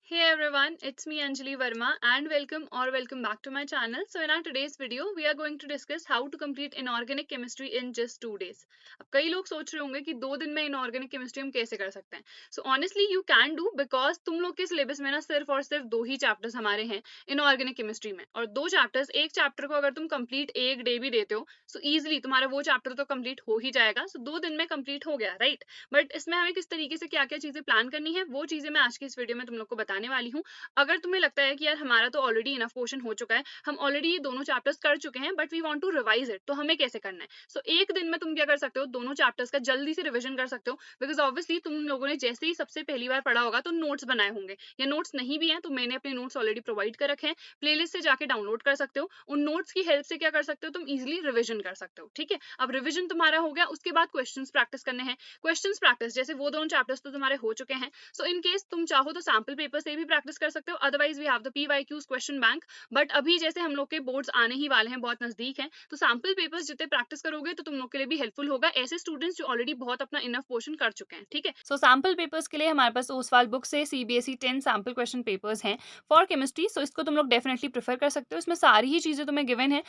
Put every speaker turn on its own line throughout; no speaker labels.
Hey everyone, it's me Anjali Verma and welcome back to my channel. So in our today's video, we are going to discuss how to complete inorganic chemistry in just 2 days. अब कई लोग सोच रहे होंगे कि 2 दिन में inorganic chemistry हम कैसे कर सकते हैं. So honestly you can do because तुम लोग के syllabus में ना सिर्फ और सिर्फ 2 ही chapters हमारे हैं inorganic chemistry में और 2 chapters एक chapter को अगर तुम complete एक day भी देते हो so easily तुम्हारा वो chapter तो complete हो ही जाएगा. So 2 दिन में complete हो गया, right? बट इसमें हमें किस तरीके से क्या क्या चीजें प्लान करनी है वो चीजें मैं आज की इस वीडियो में तुम लोग को बताने वाली हूँ. अगर तुम्हें लगता है कि यार हमारा तो ऑलरेडी इनफ पोर्शन हो चुका है, हम ऑलरेडी ये दोनों चैप्टर्स कर चुके हैं but we want to revise it, तो हमें कैसे करना है. सो एक दिन में तुम क्या कर सकते हो, दोनों चैप्टर्स का जल्दी से रिवीजन कर सकते हो. बिकॉज ऑब्वियसली तुम लोगों ने जैसे ही सबसे पहली बार पढ़ा होगा तो नोट्स बनाए होंगे, या नोट्स नहीं भी हैं तो मैंने अपने नोट्स ऑलरेडी प्रोवाइड कर रखे हैं, प्लेलिस्ट से जाके डाउनलोड कर सकते हो. उन नोट्स की हेल्प से क्या कर सकते हो, तुम इजिली रिविजन कर सकते हो. ठीक है, अब रिविजन तुम्हारा हो गया, उसके बाद क्वेश्चंस प्रैक्टिस करने हैं. क्वेश्चंस प्रैक्टिस जैसे वो दोनों चैप्टर्स तो तुम्हारे हो चुके हैं, सो इन केस तुम चाहो तो सैंपल पेपर से भी प्रैक्टिस कर सकते हो. Otherwise we have the PYQs question bank. But अभी जैसे हम लोग के बोर्ड्स आने ही वाले हैं, बहुत नजदीक हैं, तो सैंपल पेपर्स जितने प्रैक्टिस करोगे तो तुम लोग के लिए भी हेल्पफुल होगा, ऐसे स्टूडेंट्स जो ऑलरेडी बहुत अपना इनफ पोर्शन कर चुके हैं. ठीक है, सो सैंपल पेपर्स के लिए हमारे पास ओसवाल बुक से सीबीएसई 10 सैंपल क्वेश्चन पेपर्स हैं फॉर केमिस्ट्री. सो इसको तुम लोग डेफिनेटली प्रेफर कर सकते हो, इसमें सारी ही चीजें तुम्हें गिवन है.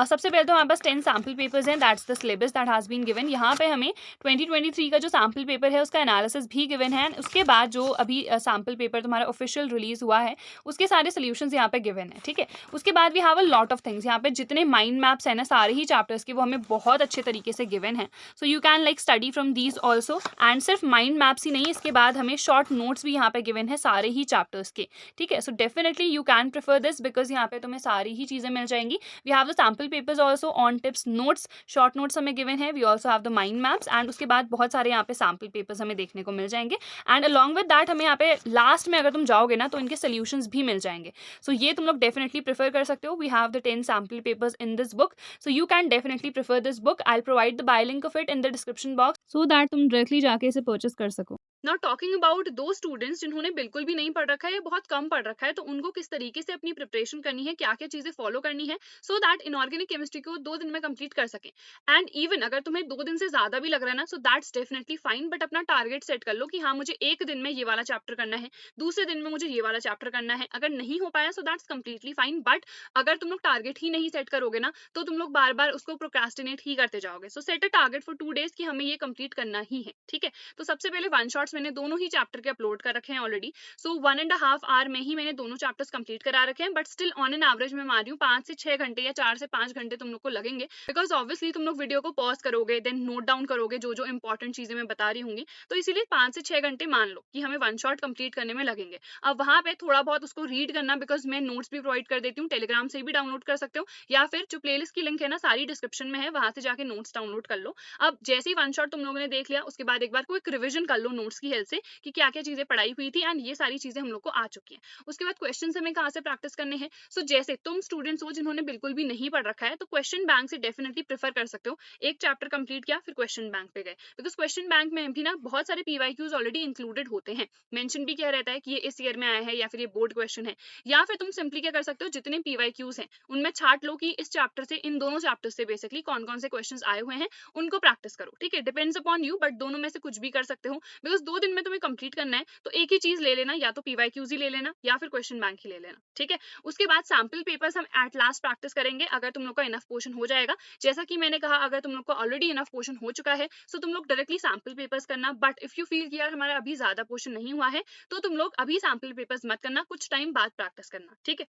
सबसे पहले तो हमारे पास 10 सैंपल पेपर्स हैं, that's the syllabus that has been given. यहाँ पे हमें 2023 का जो सैंपल पेपर है उसका एनालिसिस भी गिवन है. उसके बाद जो अभी सैंपल पेपर तुम्हारा ऑफिशियल रिलीज हुआ है उसके सारे सोल्यूशंस यहाँ पे गिवन है. ठीक है, उसके बाद we have a lot of things. यहाँ पे जितने माइंड मैप्स है ना सारे ही चैप्टर्स के, वो हमें बहुत अच्छे तरीके से गिवन है. सो you can like study from these also. And सिर्फ माइंड मैप्स ही नहीं, इसके बाद हमें शॉर्ट नोट्स भी यहाँ पे गिवन है सारे ही चैप्टर्स के. ठीक है, so definitely you can prefer this because यहाँ पे तुम्हें सारी ही चीजें मिल जाएंगी. We have the sample papers also, on tips notes, short notes हमें गिवन है. We also have the mind maps and उसके बाद बहुत सारे यहाँ पे सैंपल पेपर्स हमें देखने को मिल जाएंगे. एंड अलॉन्ग विद दैट हमें यहाँ पे लास्ट में अगर तुम जाओगे ना तो इनके सोल्यूशंस भी मिल जाएंगे. सो ये तुम लोग डेफिनेटली प्रेफर कर सकते हो. We have the 10 sample papers in this book, so you can definitely prefer this book. I will provide the buy link of it in the description box so that तुम directly जाके इसे purchase कर सको. Now talking about दो students जिन्होंने बिल्कुल भी नहीं पढ़ रखा है या बहुत कम पढ़ रखा है, तो उनको किस तरीके से अपनी प्रिपरेशन करनी है, क्या क्या चीजें फॉलो करनी है सो दैट इनऑर्गेनिक केमिस्ट्री को 2 दिन में कंप्लीट कर सके. एंड इवन अगर तुम्हें 2 दिन से ज्यादा भी लग रहा है ना, so that's definitely fine. But अपना टारगेट सेट कर लो कि हाँ मुझे एक दिन में ये वाला चैप्टर करना है, दूसरे दिन में मुझे ये वाला चैप्टर करना है. अगर नहीं हो पाया so that's completely fine. But अगर तुम लोग टारगेट ही नहीं सेट करोगे ना तो तुम लोग बार बार उसको प्रोक्रास्टिनेट ही करते जाओगे. सो set a target for 2 days कि हमें ये कंप्लीट करना ही है. ठीक है, तो सबसे पहले वन शॉट्स मैंने दोनों ही चैप्टर के अपलोड कर रखे हैं ऑलरेडी. सो 1.5 आवर में ही मैंने दोनों चैप्टर्स कंप्लीट करा रखे हैं. But still on an average मैं मान रही हूँ 5 से 6 घंटे या 4 से 5 घंटे तुम लोग को लगेंगे. बिकॉज ऑब्वियसली तुम लोग वीडियो को पॉज करोगे, देन नोट डाउन करोगे जो जो इंपॉर्टेंट चीजें मैं बता रही हूँ, तो इसीलिए 5 से 6 घंटे मान लो कि हमें वन शॉट कंप्लीट करने में लगेंगे. अब वहां पे थोड़ा बहुत उसको रीड करना, बिकॉज मैं नोट्स भी प्रोवाइड कर देती हूँ, टेलीग्राम से भी डाउनलोड कर सकते हो, या फिर जो प्लेलिस्ट की लिंक है ना सारी डिस्क्रिप्शन में है, वहां से जाके नोट्स डाउनलोड कर लो. अब जैसे ही वन शॉट तुम लोगों ने देख लिया उसके बाद एक बार क्विक रिवीजन कर लो नोट्स की हेल्प से कि क्या क्या चीजें पढ़ाई हुई थी. एंड ये सारी चीजें हम लोग को आ चुकी हैं. उसके बाद क्वेश्चन हमें कहाँ से प्रैक्टिस करने हैं. सो जैसे तुम स्टूडेंट्स हो जिन्होंने बिल्कुल भी नहीं पढ़ रखा है तो क्वेश्चन बैंक से डेफिनेटली प्रेफर कर सकते हो. एक चैप्टर कंप्लीट किया फिर क्वेश्चन बैंक पे गए, बिकॉज क्वेश्चन बैंक में भी ना बहुत सारे पीवाईक्यूज ऑलरेडी इंक्लूडेड होते हैं. मेंशन भी क्या रहता है कि ये इस ईयर में आया है या फिर ये बोर्ड क्वेश्चन है. या फिर तुम सिंपली क्या कर सकते हो, जितने पीवाईक्यूज हैं उनमें छाट लो कि इस चैप्टर से, इन दोनों चैप्टर से बेसिकली कौन कौन से क्वेश्चंस आए हुए हैं, उनको प्रैक्टिस करो. ठीक है, डिपेंड्स अपॉन यू, बट दोनों में से कुछ भी कर सकते हो. बिकॉज 2 दिन में तुम्हें कंप्लीट करना है तो एक ही चीज ले लेना, या तो पीवाईक्यूज ही ले लेना या फिर क्वेश्चन बैंक ही ले लेना. ठीक है, उसके बाद सैंपल पेपर्स हम एट लास्ट प्रैक्टिस करेंगे अगर तुम लोग का इनफ पोर्शन हो जाएगा. जैसा कि मैंने कहा, अगर तुम लोग को ऑलरेडी इनफ पोर्शन हो चुका है सो तुम लोग डायरेक्टली सैंपल पेपर्स करना. बट इफ यू फील कि यार हमारा अभी ज्यादा पोर्शन नहीं हुआ है तो तुम लोग अभी सैंपल पेपर्स मत करना, कुछ टाइम बाद प्रैक्टिस करना. ठीक है,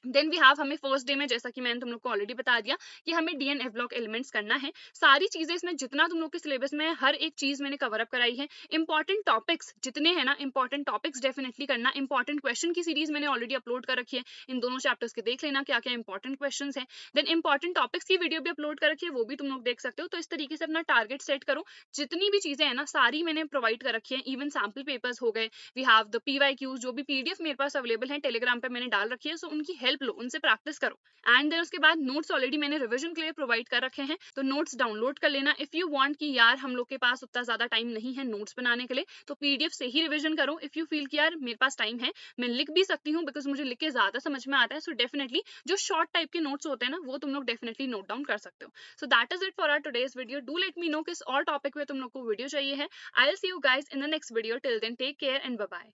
देन वी हैव, हमें फर्स्ट डे में जैसा कि मैंने तुम लोग को ऑलरेडी बता दिया कि हमें डीएन एफ ब्लॉक एलिमेंट्स करना है. सारी चीजें इसमें जितना तुम लोग के सिलेबस में हर एक चीज मैंने कवर अप कराई है. इंपॉर्टेंट टॉपिक्स जितने हैं ना, इंपॉर्टेंट टॉपिक्स डेफिनेटली करना. इंपॉर्टेंट क्वेश्चन की सीरीज मैंने ऑलरेडी अपलोड कर रखी है, इन दोनों चैप्टर्स के देख लेना क्या क्या इंपॉर्टेंट क्वेश्चन है. देन इंपॉर्टेंट टॉपिक्स की वीडियो भी अपलोड कर रखी है, वो भी तुम लोग देख सकते हो. तो इस तरीके से अपना टारगेट सेट करो. जितनी भी चीजें है ना सारी मैंने प्रोवाइड कर रखी है, इवन सैंपल पेपर्स हो गए, वी हैव द पीवाईक्यूज, जो भी पीडीएफ मेरे पास अवेलेबल है टेलीग्राम पे मैंने डाल रखी है. सो उनकी हेल्प लो, उनसे प्रैक्टिस करो. एंड देन उसके बाद नोट्स ऑलरेडी मैंने रिवीजन के लिए प्रोवाइड कर रखे हैं, तो नोट्स डाउनलोड कर लेना. इफ यू वांट कि यार हम लोग के पास उतना ज्यादा टाइम नहीं है नोट्स बनाने के लिए, तो पीडीएफ से ही रिवीजन करो. इफ यू फील कि यार मेरे पास टाइम है, मैं लिख भी सकती हूँ बिकॉज मुझे लिख के ज्यादा समझ में आता है, सो डेफिनेटली जो शॉर्ट टाइप के नोट्स होते हैं ना वो तुम लोग डेफिनेटली नोट डाउन कर सकते हो. So that is it for our today's video. Do let me know किस और टॉपिक पे तुम लोग को वीडियो चाहिए है. I will see you guys in the next video. Till then take care and bye bye.